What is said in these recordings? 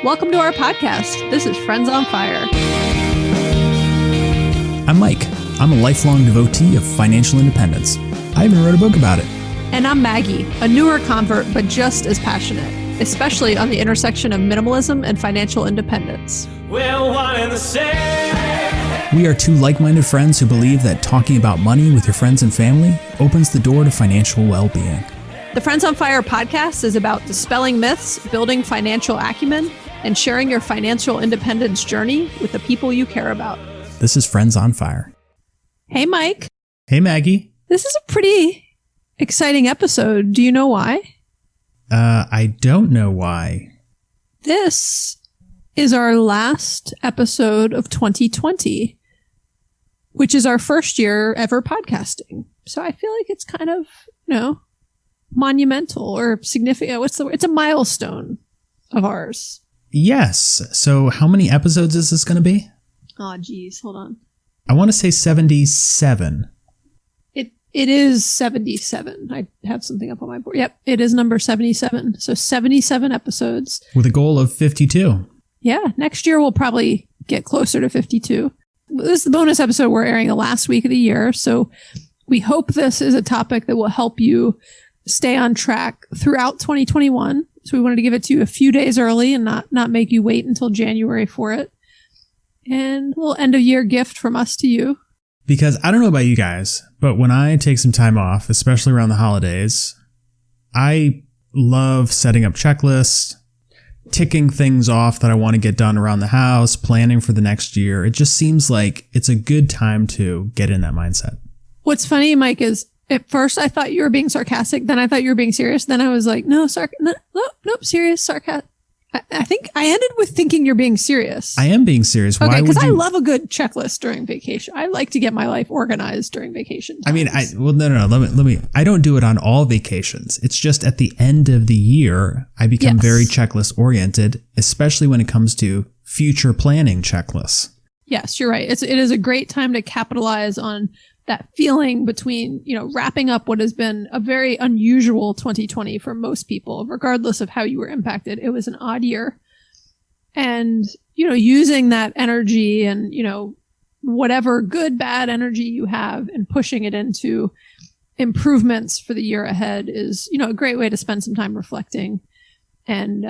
Welcome to our podcast. This is Friends on Fire. I'm Mike. I'm a lifelong devotee of financial independence. I even wrote a book about it. And I'm Maggie, a newer convert, but just as passionate, especially on the intersection of minimalism and financial independence. We're one and the same. We are two like-minded friends who believe that talking about money with your friends and family opens the door to financial well-being. The Friends on Fire podcast is about dispelling myths, building financial acumen, and sharing your financial independence journey with the people you care about. This is Friends on Fire. Hey, Mike. Hey, Maggie. This is a pretty exciting episode. Do you know why? I don't know why. This is our last episode of 2020, which is our first year ever podcasting. So I feel like it's kind of, monumental or significant. What's the word? It's a milestone of ours. Yes. So how many episodes is this going to be? Oh, geez. Hold on. I want to say 77. It is 77. I have something up on my board. Yep. It is number 77. So 77 episodes. With a goal of 52. Yeah. Next year, we'll probably get closer to 52. This is the bonus episode we're airing the last week of the year. So we hope this is a topic that will help you stay on track throughout 2021. So we wanted to give it to you a few days early and not make you wait until January for it. And a little end of year gift from us to you. Because I don't know about you guys, but when I take some time off, especially around the holidays, I love setting up checklists, ticking things off that I want to get done around the house, planning for the next year. It just seems like it's a good time to get in that mindset. What's funny, Mike, is at first I thought you were being sarcastic. Then I thought you were being serious. Then I was like, nope, serious, sarcastic. I think I ended with thinking you're being serious. I am being serious. Okay, Why would you? I love a good checklist during vacation. I like to get my life organized during vacation times. No. Let me. I don't do it on all vacations. It's just at the end of the year, I become very checklist oriented, especially when it comes to future planning checklists. Yes, you're right. It is a great time to capitalize on that feeling between, wrapping up what has been a very unusual 2020 for most people, regardless of how you were impacted. It was an odd year. And, using that energy and, whatever good, bad energy you have and pushing it into improvements for the year ahead is, a great way to spend some time reflecting and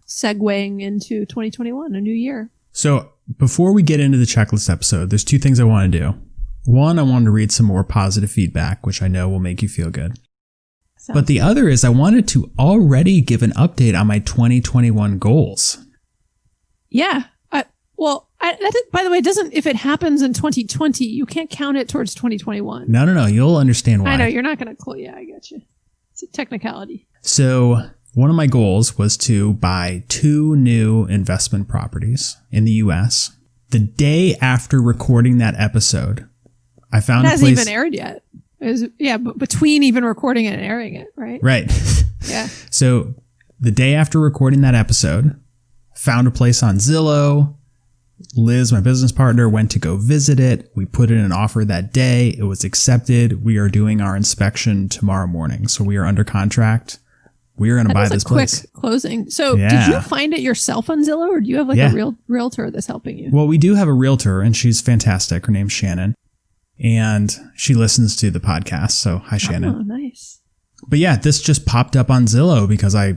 segueing into 2021, a new year. So before we get into the checklist episode, there's two things I want to do. One, I wanted to read some more positive feedback, which I know will make you feel good. But the other is I wanted to already give an update on my 2021 goals. Yeah. By the way, if it happens in 2020, you can't count it towards 2021. No. You'll understand why. I know. You're not going to. Yeah, I got you. It's a technicality. So one of my goals was to buy 2 new investment properties in the U.S. The day after recording that episode, I found a place. It hasn't even aired yet. But between even recording it and airing it, right? Right. Yeah. So the day after recording that episode, found a place on Zillow. Liz, my business partner, went to go visit it. We put in an offer that day. It was accepted. We are doing our inspection tomorrow morning. So we are under contract. We are going to buy this place. That was a quick closing. So did you find it yourself on Zillow, or do you have a realtor that's helping you? Well, we do have a realtor, and she's fantastic. Her name's Shannon. And she listens to the podcast. So hi, Shannon. Oh, nice. But yeah, this just popped up on Zillow because I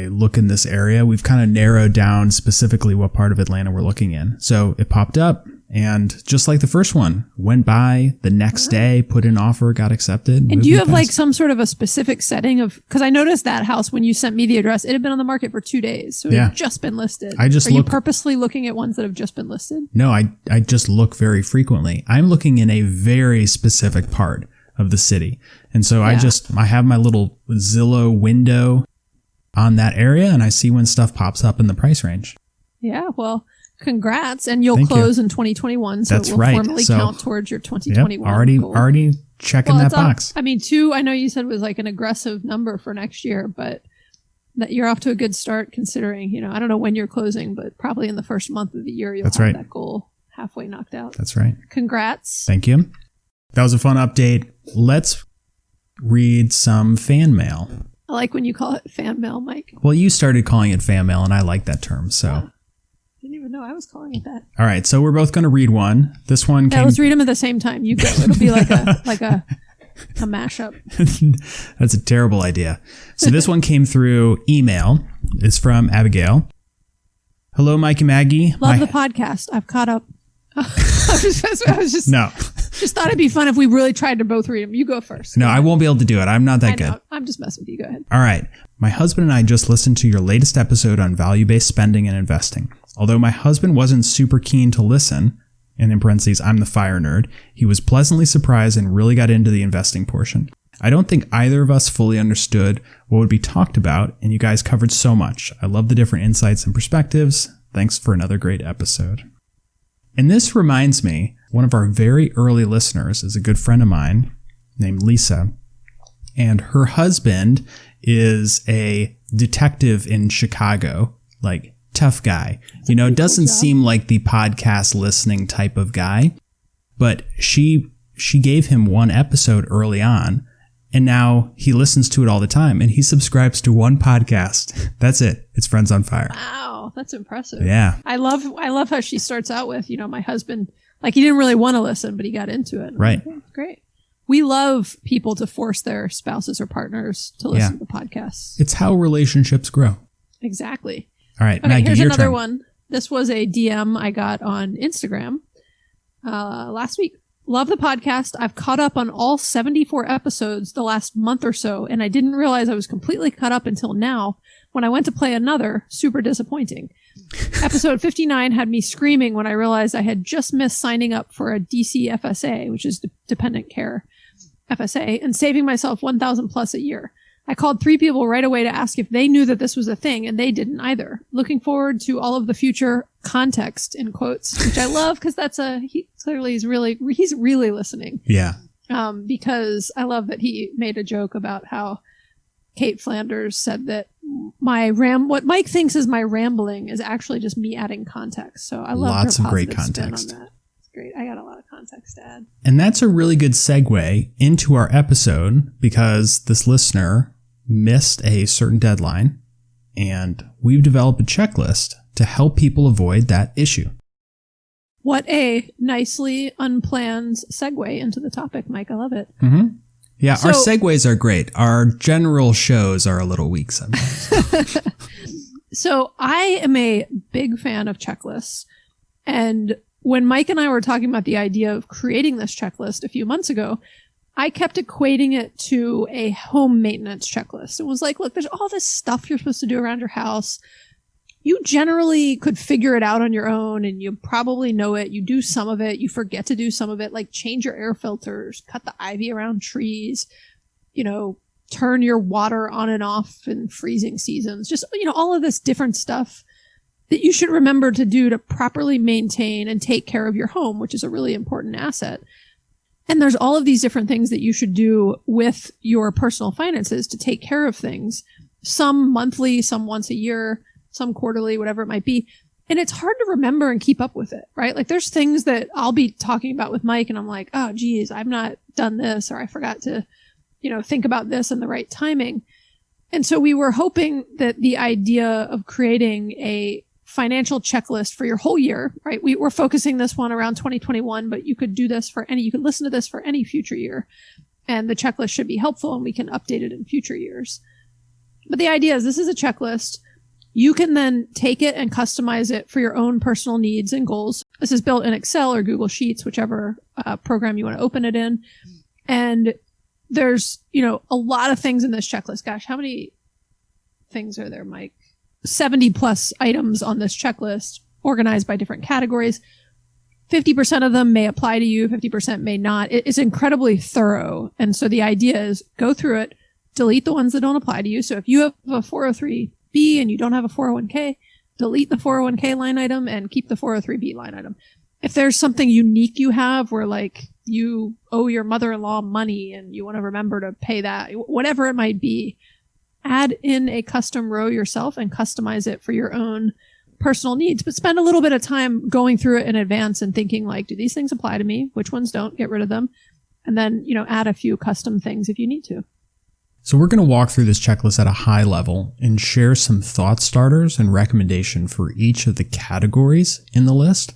look in this area. We've kind of narrowed down specifically what part of Atlanta we're looking in. So it popped up, and just like the first one, went by the next day, put in an offer, got accepted. And do you have some sort of a specific setting of, because I noticed that house when you sent me the address, it had been on the market for 2 days. So it had just been listed. Are you purposely looking at ones that have just been listed? No, I just look very frequently. I'm looking in a very specific part of the city. And so I have my little Zillow window on that area, and I see when stuff pops up in the price range. Yeah, well, congrats, and you'll close in 2021, so it will formally count towards your 2021 goal. Already checking that box. 2, I know you said was like an aggressive number for next year, but that you're off to a good start considering, I don't know when you're closing, but probably in the first month of the year, you'll have that goal halfway knocked out. That's right. Congrats. Thank you. That was a fun update. Let's read some fan mail. I like when you call it fan mail, Mike. Well, you started calling it fan mail, and I like that term, so. Didn't even know I was calling it that. All right, so we're both going to read one. This one Yeah, let's read them at the same time. You go. It'll be like a mashup. That's a terrible idea. So this one came through email. It's from Abigail. Hello, Mike and Maggie. Love the podcast. I've caught up. No. Just thought it'd be fun if we really tried to both read them. You go first. No, I won't be able to do it. I'm not that good. I'm just messing with you. Go ahead. All right. My husband and I just listened to your latest episode on value-based spending and investing. Although my husband wasn't super keen to listen, and in parentheses, I'm the fire nerd, he was pleasantly surprised and really got into the investing portion. I don't think either of us fully understood what would be talked about, and you guys covered so much. I love the different insights and perspectives. Thanks for another great episode. And this reminds me, one of our very early listeners is a good friend of mine named Lisa, and her husband is a detective in Chicago, like tough guy. You know, doesn't seem like the podcast listening type of guy, but she gave him one episode early on, and now he listens to it all the time, and he subscribes to one podcast. That's it. It's Friends on Fire. Wow, that's impressive. Yeah. I love how she starts out with, my husband, like he didn't really want to listen, but he got into it. Right. Like, great. We love people to force their spouses or partners to listen to podcasts. It's how relationships grow. Exactly. All right, Okay, Maggie, here's your another turn. one. This was a DM I got on Instagram last week. Love the podcast. I've caught up on all 74 episodes the last month or so, and I didn't realize I was completely caught up until now when I went to play another. Super disappointing. Episode 59 had me screaming when I realized I had just missed signing up for a DC FSA, which is dependent care FSA, and saving myself $1,000 plus a year. I called 3 people right away to ask if they knew that this was a thing, and they didn't either. Looking forward to all of the future context, in quotes, which I love because he's really listening. Yeah. Because I love that he made a joke about how Kate Flanders said that what Mike thinks is my rambling is actually just me adding context. So I love lots her of great positive spin context. on that. It's great. I got a lot of context to add. And that's a really good segue into our episode because this listener missed a certain deadline, and we've developed a checklist to help people avoid that issue. What a nicely unplanned segue into the topic, Mike. I love it. Mm-hmm. Yeah, So- our segues are great. Our general shows are a little weak sometimes. So I am a big fan of checklists. And when Mike and I were talking about the idea of creating this checklist a few months ago, I kept equating it to a home maintenance checklist. It was like, look, there's all this stuff you're supposed to do around your house. You generally could figure it out on your own, and you probably know it. You do some of it. You forget to do some of it, like change your air filters, cut the ivy around trees, turn your water on and off in freezing seasons. Just, all of this different stuff that you should remember to do to properly maintain and take care of your home, which is a really important asset. And there's all of these different things that you should do with your personal finances to take care of things. Some monthly, some once a year, some quarterly, whatever it might be. And it's hard to remember and keep up with it, right? Like there's things that I'll be talking about with Mike and I'm like, oh, geez, I've not done this, or I forgot to, think about this in the right timing. And so we were hoping that the idea of creating a financial checklist for your whole year, right? We're focusing this one around 2021, but you could do this you could listen to this for any future year. And the checklist should be helpful and we can update it in future years. But the idea is this is a checklist. You can then take it and customize it for your own personal needs and goals. This is built in Excel or Google Sheets, whichever program you want to open it in. And there's, a lot of things in this checklist. Gosh, how many things are there, Mike? 70 plus items on this checklist organized by different categories. 50% of them may apply to you, 50% may not. It is incredibly thorough. And so the idea is go through it, delete the ones that don't apply to you. So if you have a 403B and you don't have a 401k, delete the 401k line item and keep the 403B line item. If there's something unique you have where like you owe your mother-in-law money and you want to remember to pay that, whatever it might be, add in a custom row yourself and customize it for your own personal needs, but spend a little bit of time going through it in advance and thinking like, do these things apply to me? Which ones don't? Get rid of them. And then, add a few custom things if you need to. So we're going to walk through this checklist at a high level and share some thought starters and recommendation for each of the categories in the list.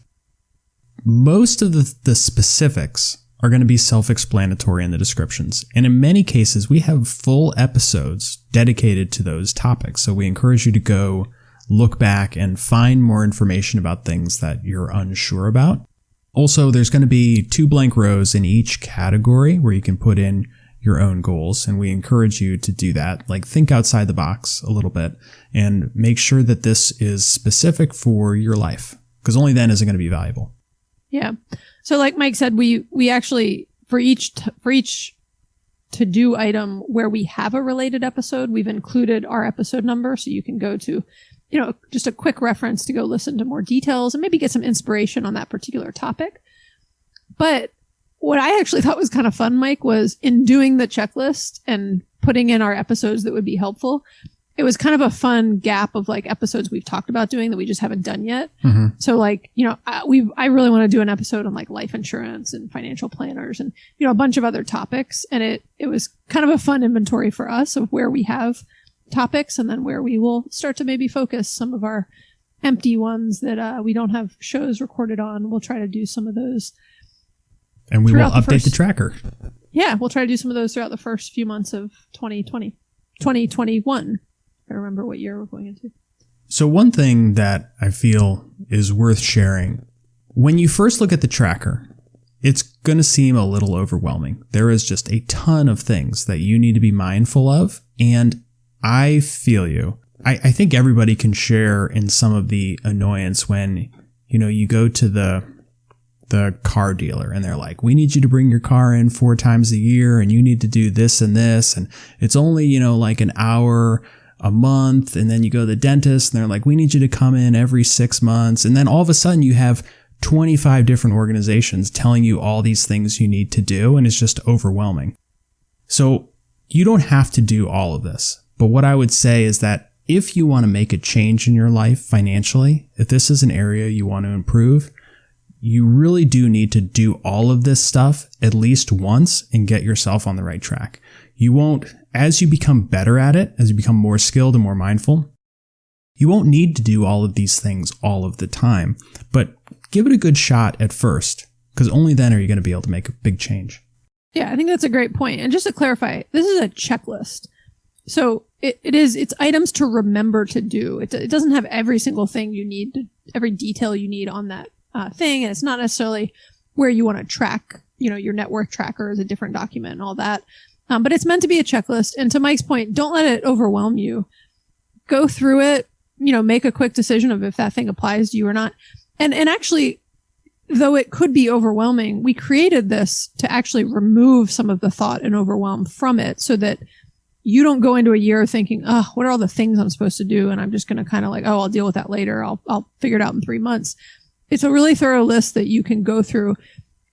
Most of the specifics are going to be self-explanatory in the descriptions. And in many cases, we have full episodes dedicated to those topics. So we encourage you to go look back and find more information about things that you're unsure about. Also, there's going to be 2 blank rows in each category where you can put in your own goals. And we encourage you to do that. Like, think outside the box a little bit and make sure that this is specific for your life, because only then is it going to be valuable. Yeah. So like Mike said, we actually, for each to-do item where we have a related episode, we've included our episode number. So you can go to, just a quick reference to go listen to more details and maybe get some inspiration on that particular topic. But what I actually thought was kind of fun, Mike, was in doing the checklist and putting in our episodes that would be helpful. It was kind of a fun gap of like episodes we've talked about doing that we just haven't done yet. Mm-hmm. So like, I really want to do an episode on like life insurance and financial planners and, a bunch of other topics. And it was kind of a fun inventory for us of where we have topics and then where we will start to maybe focus some of our empty ones that we don't have shows recorded on. We'll try to do some of those. And we will update the tracker. Yeah, we'll try to do some of those throughout the first few months of 2021. I remember what year we're going into. So one thing that I feel is worth sharing, when you first look at the tracker, it's going to seem a little overwhelming. There is just a ton of things that you need to be mindful of. And I feel you. I think everybody can share in some of the annoyance when, you go to the car dealer and they're like, we need you to bring your car in 4 times a year and you need to do this and this. And it's only, like an hour a month. And then you go to the dentist and they're like, we need you to come in every 6 months. And then all of a sudden you have 25 different organizations telling you all these things you need to do. And it's just overwhelming. So you don't have to do all of this. But what I would say is that if you want to make a change in your life financially, if this is an area you want to improve, you really do need to do all of this stuff at least once and get yourself on the right track. You won't, as you become better at it, as you become more skilled and more mindful, you won't need to do all of these things all of the time, but give it a good shot at first, because only then are you going to be able to make a big change. Yeah, I think that's a great point. And just to clarify, this is a checklist. So it's items to remember to do. It doesn't have every single thing you need, every detail you need on that thing. And it's not necessarily where you want to track, your net worth tracker is a different document and all that. But it's meant to be a checklist. And to Mike's point, don't let it overwhelm you. Go through it, make a quick decision of if that thing applies to you or not. And actually, though it could be overwhelming, we created this to actually remove some of the thought and overwhelm from it so that you don't go into a year thinking, what are all the things I'm supposed to do? And I'm just going to kind of like, I'll deal with that later. I'll figure it out in 3 months. It's a really thorough list that you can go through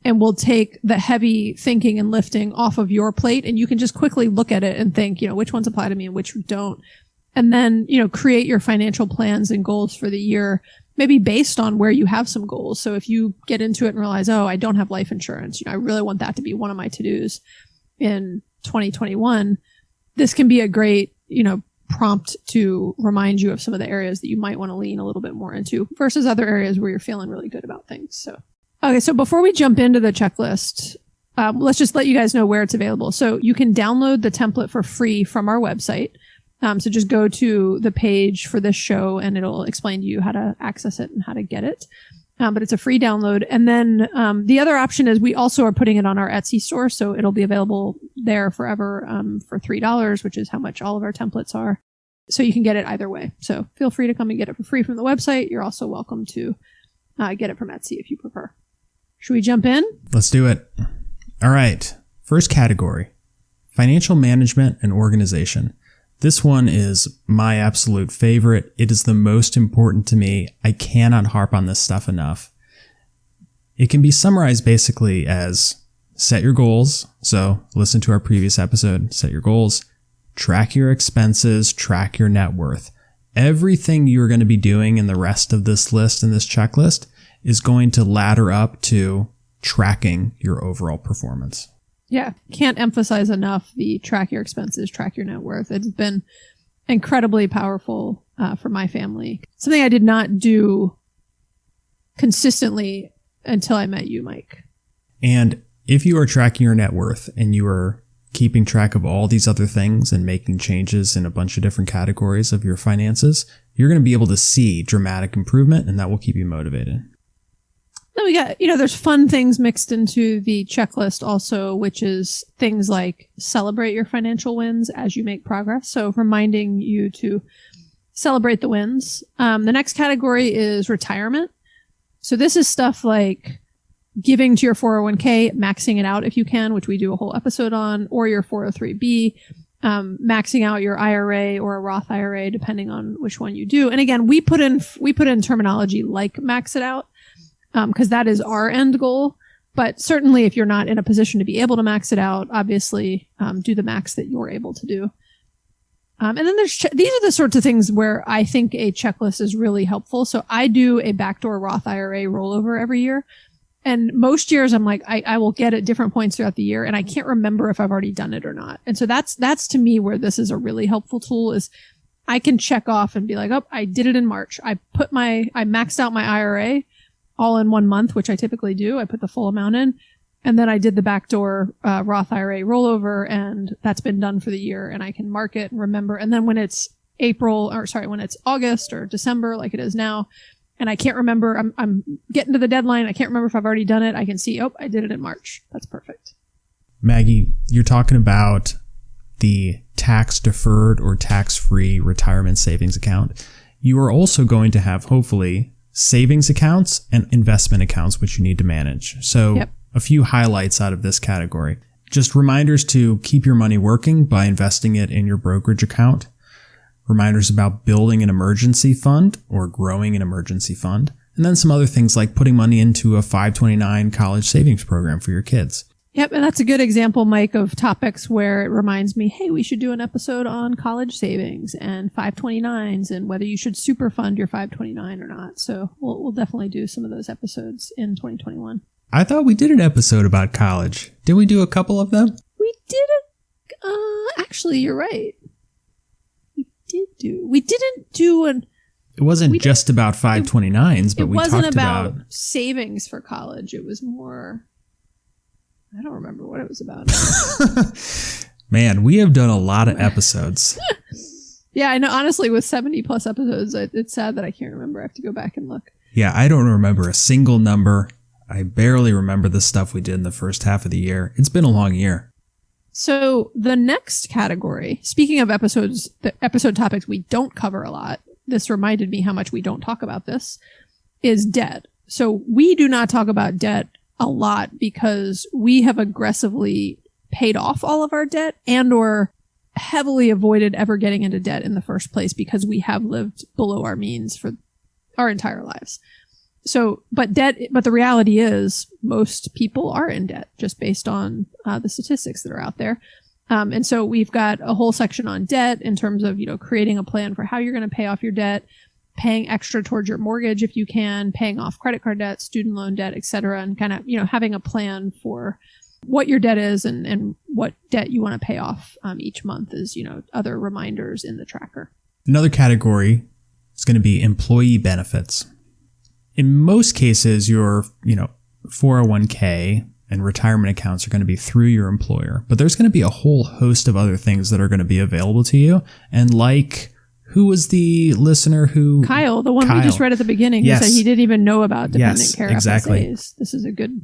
and will take the heavy thinking and lifting off of your plate. And you can just quickly look at it and think, which ones apply to me and which don't. And then, create your financial plans and goals for the year, maybe based on where you have some goals. So if you get into it and realize, I don't have life insurance, I really want that to be one of my to-dos in 2021. This can be a great, prompt to remind you of some of the areas that you might want to lean a little bit more into versus other areas where you're feeling really good about things. So, okay. So before we jump into the checklist, let's just let you guys know where it's available. So you can download the template for free from our website. So just go to the page for this show and it'll explain to you how to access it and how to get it. But it's a free download. And then the other option is we also are putting it on our Etsy store. So it'll be available there forever for $3, which is how much all of our templates are. So you can get it either way. So feel free to come and get it for free from the website. You're also welcome to get it from Etsy if you prefer. Should we jump in? Let's do it. All right. First category, financial management and organization. This one is my absolute favorite. It is the most important to me. I cannot harp on this stuff enough. It can be summarized basically as set your goals. So listen to our previous episode, set your goals, track your expenses, track your net worth. Everything you're going to be doing in the rest of this list and this checklist is going to ladder up to tracking your overall performance. Yeah. Can't emphasize enough the track your expenses, track your net worth. It's been incredibly powerful for my family. Something I did not do consistently until I met you, Mike. And if you are tracking your net worth and you are keeping track of all these other things and making changes in a bunch of different categories of your finances, you're going to be able to see dramatic improvement, and that will keep you motivated. Then we got, there's fun things mixed into the checklist also, which is things like celebrate your financial wins as you make progress. So reminding you to celebrate the wins. The next category is retirement. So this is stuff like giving to your 401k, maxing it out if you can, which we do a whole episode on, or your 403b, maxing out your IRA or a Roth IRA, depending on which one you do. And again, we put in terminology like max it out, because that is our end goal. But certainly if you're not in a position to be able to max it out, obviously, do the max that you're able to do. And then these are the sorts of things where I think a checklist is really helpful. So I do a backdoor Roth IRA rollover every year. And most years I'm like, I will get at different points throughout the year and I can't remember if I've already done it or not. And so that's to me where this is a really helpful tool is I can check off and be like, oh, I did it in March. I maxed out my IRA all in 1 month, which I typically do. I put the full amount in. And then I did the backdoor Roth IRA rollover, and that's been done for the year, and I can mark it and remember. And then when it's when it's August or December, like it is now, and I can't remember, I'm getting to the deadline. I can't remember if I've already done it. I can see, I did it in March. That's perfect. Maggie, you're talking about the tax deferred or tax-free retirement savings account. You are also going to have, hopefully, savings accounts and investment accounts, which you need to manage. So yep. A few highlights out of this category. Just reminders to keep your money working by investing it in your brokerage account. Reminders about building an emergency fund or growing an emergency fund. And then some other things like putting money into a 529 college savings program for your kids. Yep, and that's a good example, Mike, of topics where it reminds me, hey, we should do an episode on college savings and 529s and whether you should super fund your 529 or not. So we'll definitely do some of those episodes in 2021. I thought we did an episode about college. Did we do a couple of them? We did actually, you're right. We didn't do an... It wasn't just about 529s, but we talked about... It wasn't about savings for college. It was more... I don't remember what it was about. Man, we have done a lot of episodes. Yeah, I know. Honestly, with 70 plus episodes, it's sad that I can't remember. I have to go back and look. Yeah, I don't remember a single number. I barely remember the stuff we did in the first half of the year. It's been a long year. So the next category, speaking of episode topics we don't cover a lot, this reminded me how much we don't talk about this, is debt. So we do not talk about debt a lot because we have aggressively paid off all of our debt and or heavily avoided ever getting into debt in the first place because we have lived below our means for our entire lives. So, but the reality is most people are in debt just based on the statistics that are out there. And so we've got a whole section on debt in terms of, creating a plan for how you're going to pay off your debt, paying extra towards your mortgage if you can, paying off credit card debt, student loan debt, et cetera, and kind of, having a plan for what your debt is and what debt you want to pay off each month is, other reminders in the tracker. Another category is going to be employee benefits. In most cases, your 401k and retirement accounts are going to be through your employer, but there's going to be a whole host of other things that are going to be available to you. And like, who was the listener who... Kyle, the one we just read at the beginning, yes. Who said he didn't even know about dependent care exactly. FSAs. This is a good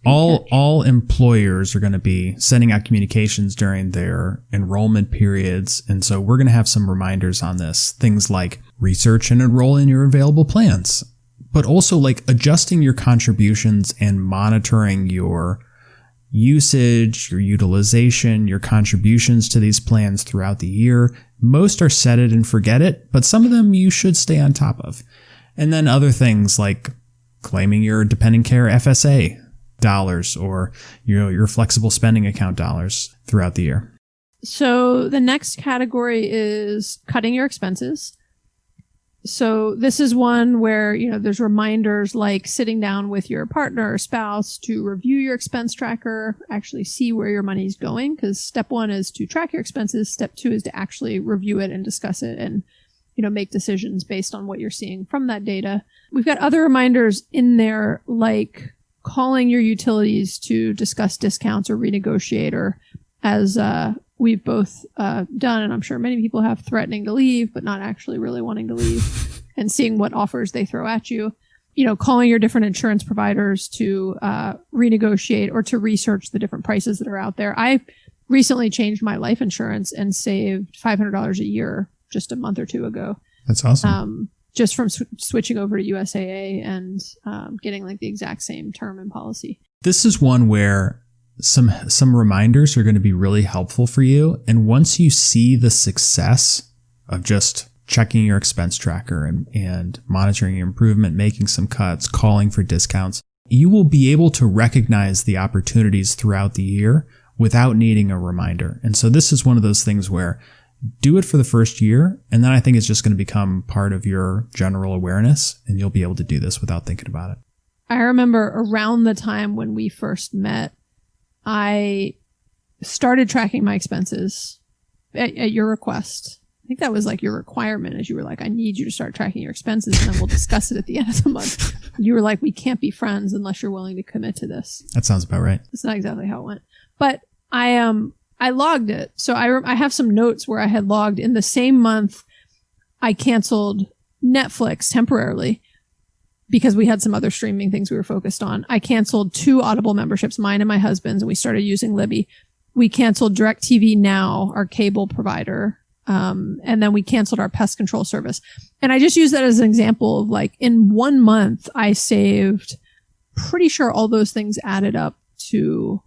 all employers are going to be sending out communications during their enrollment periods. And so we're going to have some reminders on this. Things like research and enroll in your available plans, but also like adjusting your contributions and monitoring your usage, your utilization, your contributions to these plans throughout the year. Most are set it and forget it, but some of them you should stay on top of. And then other things like claiming your dependent care FSA dollars or your flexible spending account dollars throughout the year. So the next category is cutting your expenses. So this is one where, there's reminders like sitting down with your partner or spouse to review your expense tracker, actually see where your money's going. Because step 1 is to track your expenses. Step 2 is to actually review it and discuss it and, make decisions based on what you're seeing from that data. We've got other reminders in there like calling your utilities to discuss discounts or renegotiate, or as we've both done, and I'm sure many people have, threatening to leave, but not actually really wanting to leave, and seeing what offers they throw at you. Calling your different insurance providers to renegotiate or to research the different prices that are out there. I recently changed my life insurance and saved $500 a year just a month or two ago. That's awesome. Just from switching over to USAA and getting like the exact same term and policy. This is one where some reminders are going to be really helpful for you. And once you see the success of just checking your expense tracker and monitoring your improvement, making some cuts, calling for discounts, you will be able to recognize the opportunities throughout the year without needing a reminder. And so this is one of those things where do it for the first year, and then I think it's just going to become part of your general awareness, and you'll be able to do this without thinking about it. I remember around the time when we first met, I started tracking my expenses at your request. I think that was like your requirement, as you were like, I need you to start tracking your expenses, and then we'll discuss it at the end of the month. You were like, we can't be friends unless you're willing to commit to this. That sounds about right. That's not exactly how it went. But I logged it. So I have some notes where I had logged in the same month I canceled Netflix temporarily because we had some other streaming things we were focused on. I canceled 2 Audible memberships, mine and my husband's, and we started using Libby. We canceled DirecTV Now, our cable provider. And then we canceled our pest control service. And I just use that as an example of like in 1 month, I saved, pretty sure all those things added up to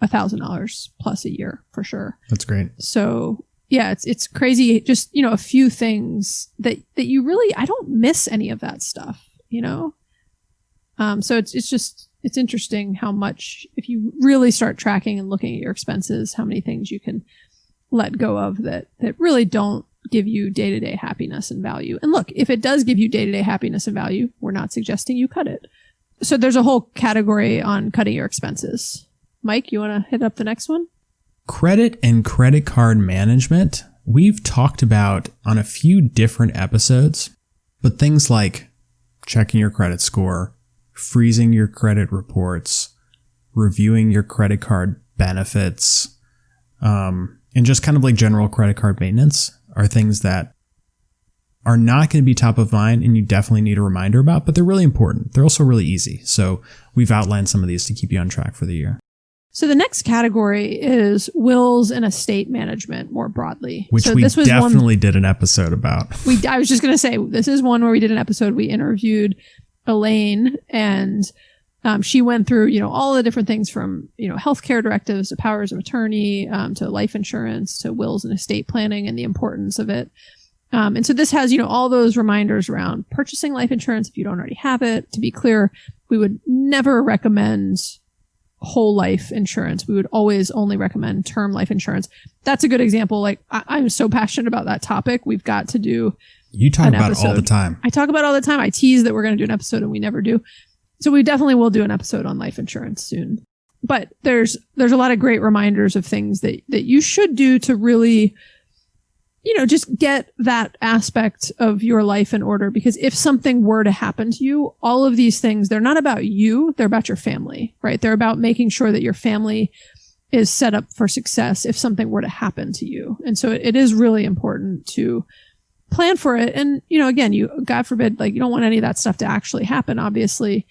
$1,000 plus a year for sure. That's great. So yeah, it's crazy. Just, a few things that you really, I don't miss any of that stuff, So it's interesting how much, if you really start tracking and looking at your expenses, how many things you can let go of that really don't give you day-to-day happiness and value. And look, if it does give you day-to-day happiness and value, we're not suggesting you cut it. So there's a whole category on cutting your expenses. Mike, you want to hit up the next one? Credit and credit card management. We've talked about on a few different episodes, but things like checking your credit score, freezing your credit reports, reviewing your credit card benefits, and just kind of like general credit card maintenance are things that are not going to be top of mind and you definitely need a reminder about, but they're really important. They're also really easy. So we've outlined some of these to keep you on track for the year. So the next category is wills and estate management more broadly. Which so we definitely did an episode about. I was just going to say, this is one where we did an episode. We interviewed Elaine and she went through, all the different things from, healthcare directives to powers of attorney, to life insurance, to wills and estate planning and the importance of it. And so this has, all those reminders around purchasing life insurance if you don't already have it. To be clear, we would never recommend whole life insurance. We would always only recommend term life insurance. That's a good example. Like I'm so passionate about that topic. We've got to do. You talk about it all the time. I talk about it all the time. I tease that we're going to do an episode and we never do. So we definitely will do an episode on life insurance soon. But there's a lot of great reminders of things that you should do to really, just get that aspect of your life in order. Because if something were to happen to you, all of these things, they're not about you, they're about your family, right? They're about making sure that your family is set up for success if something were to happen to you. And so it is really important to plan for it. And, again, God forbid, like you don't want any of that stuff to actually happen. Obviously,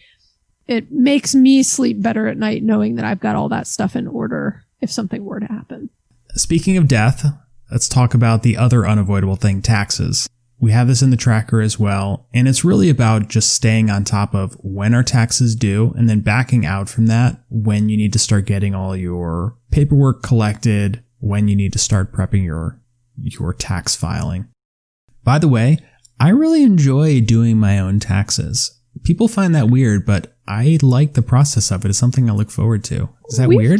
it makes me sleep better at night knowing that I've got all that stuff in order if something were to happen. Speaking of death, let's talk about the other unavoidable thing, taxes. We have this in the tracker as well, and it's really about just staying on top of when are taxes due and then backing out from that when you need to start getting all your paperwork collected, when you need to start prepping your tax filing. By the way, I really enjoy doing my own taxes. People find that weird, but I like the process of it. It's something I look forward to. Is that weird?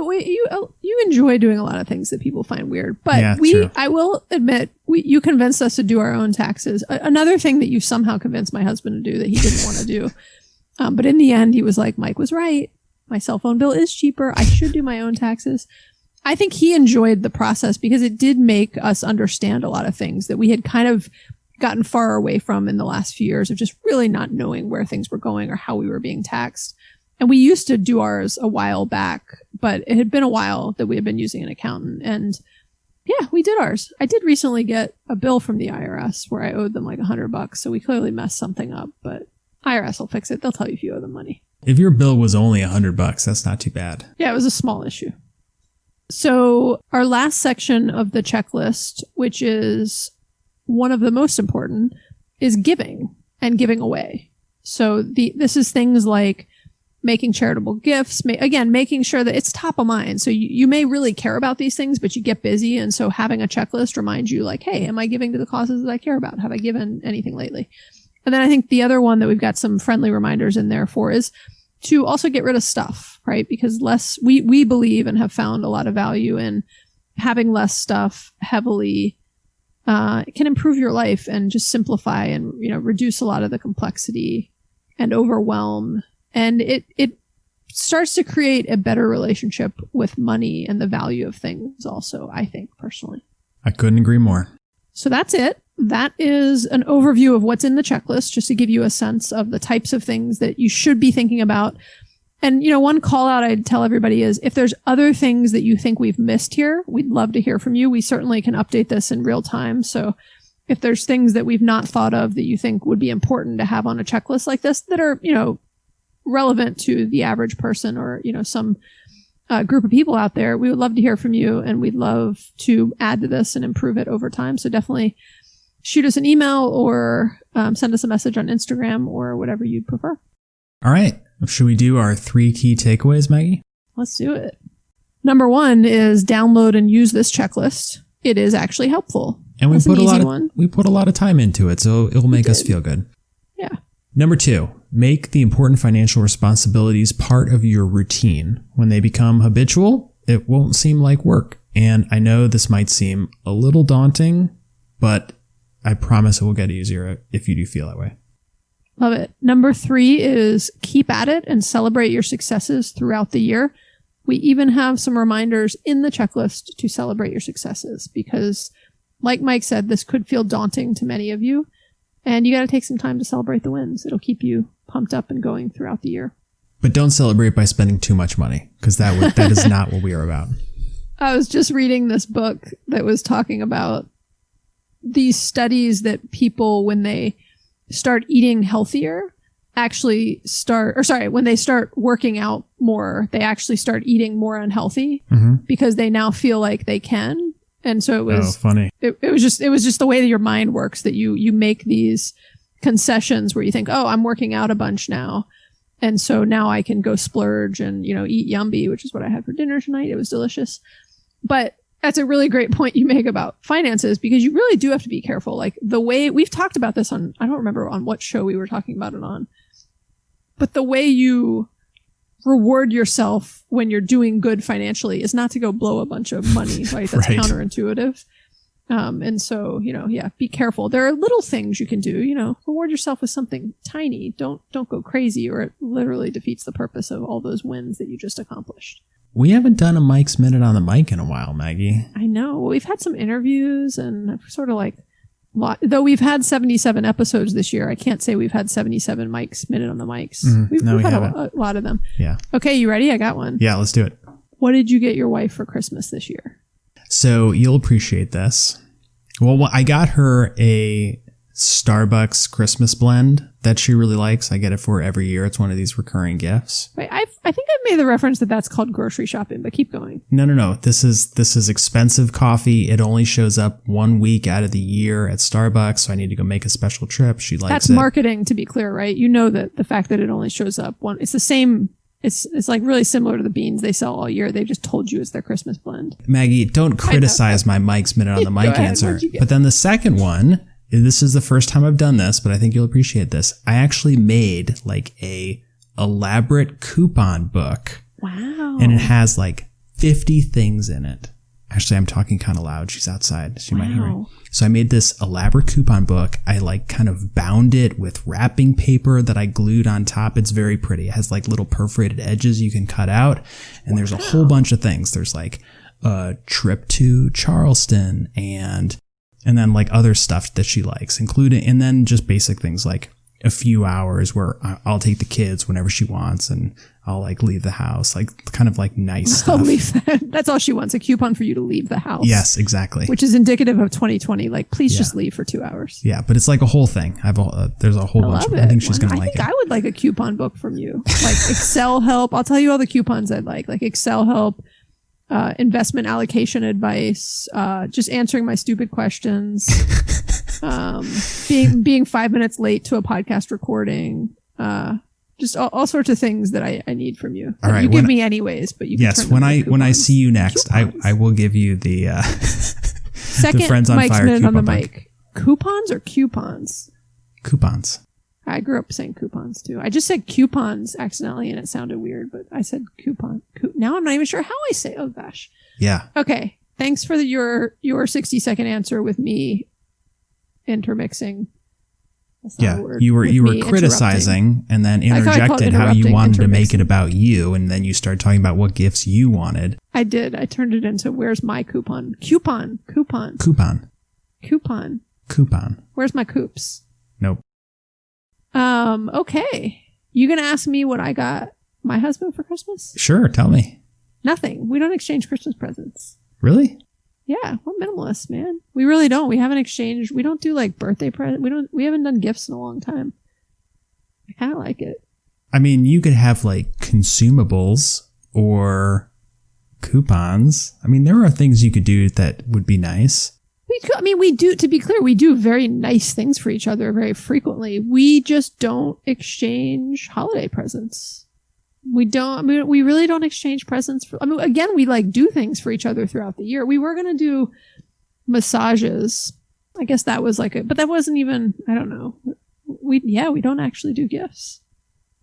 You enjoy doing a lot of things that people find weird, but Yeah, true. I will admit, you convinced us to do our own taxes. Another thing that you somehow convinced my husband to do that he didn't want to do. But in the end, he was like, Mike was right. My cell phone bill is cheaper. I should do my own taxes. I think he enjoyed the process because it did make us understand a lot of things that we had kind of gotten far away from in the last few years of just really not knowing where things were going or how we were being taxed. And we used to do ours a while back, but it had been a while that we had been using an accountant. And yeah, we did ours. I did recently get a bill from the IRS where I owed them like $100. So we clearly messed something up, but IRS will fix it. They'll tell you if you owe them money. If your bill was only $100, that's not too bad. Yeah, it was a small issue. So our last section of the checklist, which is one of the most important, is giving and giving away. So this is things like making charitable gifts, making sure that it's top of mind. So you may really care about these things, but you get busy. And so having a checklist reminds you like, hey, am I giving to the causes that I care about? Have I given anything lately? And then I think the other one that we've got some friendly reminders in there for is to also get rid of stuff, right? Because we believe and have found a lot of value in having less stuff heavily. It can improve your life and just simplify and, reduce a lot of the complexity and overwhelm. And it starts to create a better relationship with money and the value of things also, I think, personally. I couldn't agree more. So that's it. That is an overview of what's in the checklist, just to give you a sense of the types of things that you should be thinking about. And, one call out I'd tell everybody is if there's other things that you think we've missed here, we'd love to hear from you. We certainly can update this in real time. So if there's things that we've not thought of that you think would be important to have on a checklist like this that are, relevant to the average person or, some group of people out there, we would love to hear from you and we'd love to add to this and improve it over time. So definitely shoot us an email or send us a message on Instagram or whatever you'd prefer. All right. Should we do our 3 key takeaways, Maggie? Let's do it. Number 1 is download and use this checklist. It is actually helpful. And we put a lot of time into it, so it'll make us feel good. Yeah. Number 2, make the important financial responsibilities part of your routine. When they become habitual, it won't seem like work. And I know this might seem a little daunting, but I promise it will get easier if you do feel that way. Love it. Number 3 is keep at it and celebrate your successes throughout the year. We even have some reminders in the checklist to celebrate your successes because, like Mike said, this could feel daunting to many of you. And you got to take some time to celebrate the wins. It'll keep you pumped up and going throughout the year. But don't celebrate by spending too much money because that is not what we are about. I was just reading this book that was talking about these studies that people, when they start eating healthier, when they start working out more, they actually start eating more unhealthy because they now feel like they can. And so it was funny. It was just the way that your mind works, that you make these concessions where you think, oh, I'm working out a bunch now. And so now I can go splurge and, eat Yumby, which is what I had for dinner tonight. It was delicious. But that's a really great point you make about finances, because you really do have to be careful. Like the way we've talked about this on, I don't remember on what show we were talking about it on, but the way you reward yourself when you're doing good financially is not to go blow a bunch of money, right? That's Right. counterintuitive. And so, be careful. There are little things you can do, reward yourself with something tiny. Don't go crazy, or it literally defeats the purpose of all those wins that you just accomplished. We haven't done a Mike's Minute on the mic in a while, Maggie. I know. Well, we've had some interviews and I've sort of though we've had 77 episodes this year, I can't say we've had 77 Mike's Minute on the mics. We've had a lot of them. Yeah. Okay, you ready? I got one. Yeah, let's do it. What did you get your wife for Christmas this year? So you'll appreciate this. Well, I got her a Starbucks Christmas blend that she really likes. I get it for her every year. It's one of these recurring gifts. Wait, I think I made the reference that that's called grocery shopping, but keep going. No. This is expensive coffee. It only shows up 1 week out of the year at Starbucks, so I need to go make a special trip. She likes it. That's marketing, to be clear, right? You know that the fact that it only shows up it's the same. It's like really similar to the beans they sell all year. They just told you it's their Christmas blend. Maggie, don't criticize my Mike's Minute on the mic answer. What'd you get? But then the second one, this is the first time I've done this, but I think you'll appreciate this. I actually made like a elaborate coupon book. Wow. And it has like 50 things in it. Actually, I'm talking kind of loud. She's outside. She might hear me. So I made this elaborate coupon book. I like kind of bound it with wrapping paper that I glued on top. It's very pretty. It has like little perforated edges you can cut out. And there's a whole bunch of things. There's like a trip to Charleston and then like other stuff that she likes, including, and then just basic things like a few hours where I'll take the kids whenever she wants and I'll like leave the house, like kind of like nice stuff. That's all she wants, a coupon for you to leave the house. Yes, exactly. Which is indicative of 2020. Like, please just leave for 2 hours. Yeah, but it's like a whole thing. There's a whole bunch. I think she's going to like it. I would like a coupon book from you. Like Excel help. I'll tell you all the coupons I'd like Excel help, investment allocation advice, just answering my stupid questions, being 5 minutes late to a podcast recording, just all sorts of things that I need from you. All right, you give me anyways, but you can yes, when I see you next, I will give you the second the Friends on Mike's Fire minute on the coupon mic. Coupons or coupons? Coupons. I grew up saying coupons too. I just said coupons accidentally and it sounded weird, but I said coupon. Now I'm not even sure how I say. Oh gosh. Yeah. Okay. Thanks for your 60-second answer with me intermixing. Yeah, you were criticizing and then interjected how you wanted to make it about you, and then you started talking about what gifts you wanted. I did. I turned it into where's my coupon? Coupon. Where's my coops? Nope. Okay. You gonna ask me what I got my husband for Christmas? Sure, tell me. Nothing. We don't exchange Christmas presents. Really? Yeah, we're minimalists, man. We really don't. We haven't exchanged. We don't do like birthday presents. We haven't done gifts in a long time. I kind of like it. I mean, you could have like consumables or coupons. I mean, there are things you could do that would be nice. We do, to be clear, we do very nice things for each other very frequently. We just don't exchange holiday presents. We really don't exchange presents. Again, we like do things for each other throughout the year. We were going to do massages. I guess that was but that wasn't even, I don't know. We don't actually do gifts.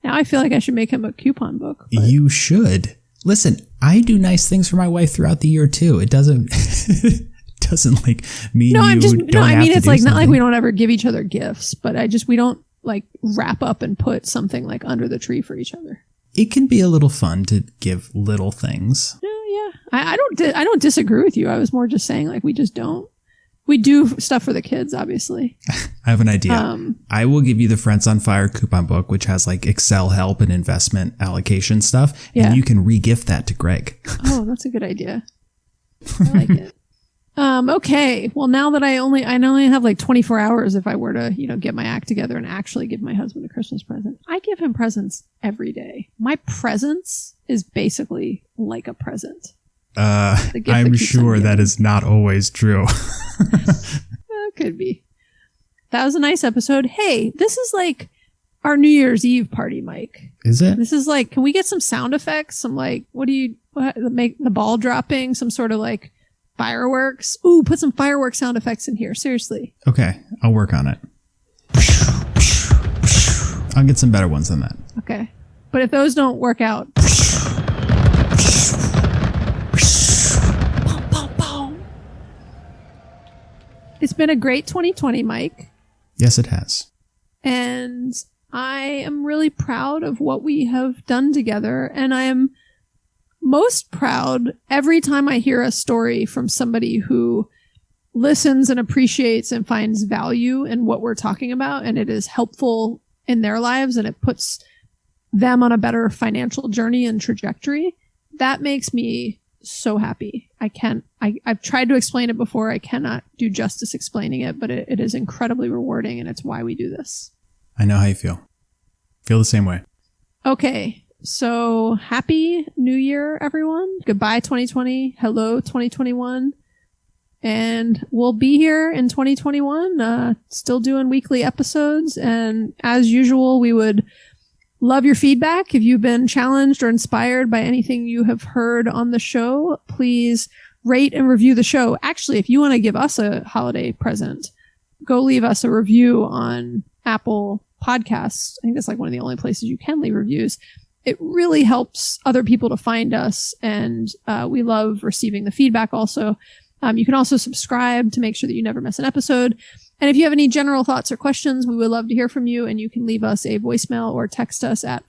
Now I feel like I should make him a coupon book. But. You should. Listen, I do nice things for my wife throughout the year too. It doesn't like mean it's like not like we don't ever give each other gifts, but we don't like wrap up and put something like under the tree for each other. It can be a little fun to give little things. Yeah. I don't disagree with you. I was more just saying like we just don't. We do stuff for the kids, obviously. I have an idea. I will give you the Friends on Fire coupon book, which has like Excel help and investment allocation stuff. Yeah. And you can re-gift that to Greg. Oh, that's a good idea. I like it. Okay. Well, now that I only have like 24 hours if I were to, get my act together and actually give my husband a Christmas present. I give him presents every day. My presence is basically like a present. I'm sure that is not always true. Could be. That was a nice episode. Hey, this is like our New Year's Eve party, Mike. Is it? This is like, can we get some sound effects? Some like, make the ball dropping, some sort of like fireworks. Ooh, put some fireworks sound effects in here. Seriously. Okay. I'll work on it. I'll get some better ones than that. Okay. But if those don't work out. It's been a great 2020, Mike. Yes, it has. And I am really proud of what we have done together. And I am most proud every time I hear a story from somebody who listens and appreciates and finds value in what we're talking about, and it is helpful in their lives and it puts them on a better financial journey and trajectory. That makes me so happy. I've tried to explain it before. I cannot do justice explaining it, but it is incredibly rewarding, and it's why we do this. I know how you feel. Feel the same way. Okay. So happy New Year, everyone. Goodbye, 2020. Hello, 2021. And we'll be here in 2021, still doing weekly episodes. And as usual, we would love your feedback. If you've been challenged or inspired by anything you have heard on the show, please rate and review the show. Actually, if you want to give us a holiday present, go leave us a review on Apple Podcasts. I think that's like one of the only places you can leave reviews. it really helps other people to find us. And we love receiving the feedback also. You can also subscribe to make sure that you never miss an episode. And if you have any general thoughts or questions, we would love to hear from you. And you can leave us a voicemail or text us at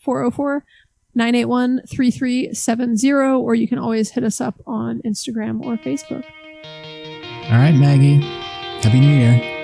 404-981-3370, or you can always hit us up on Instagram or Facebook. All right, Maggie. Happy New Year.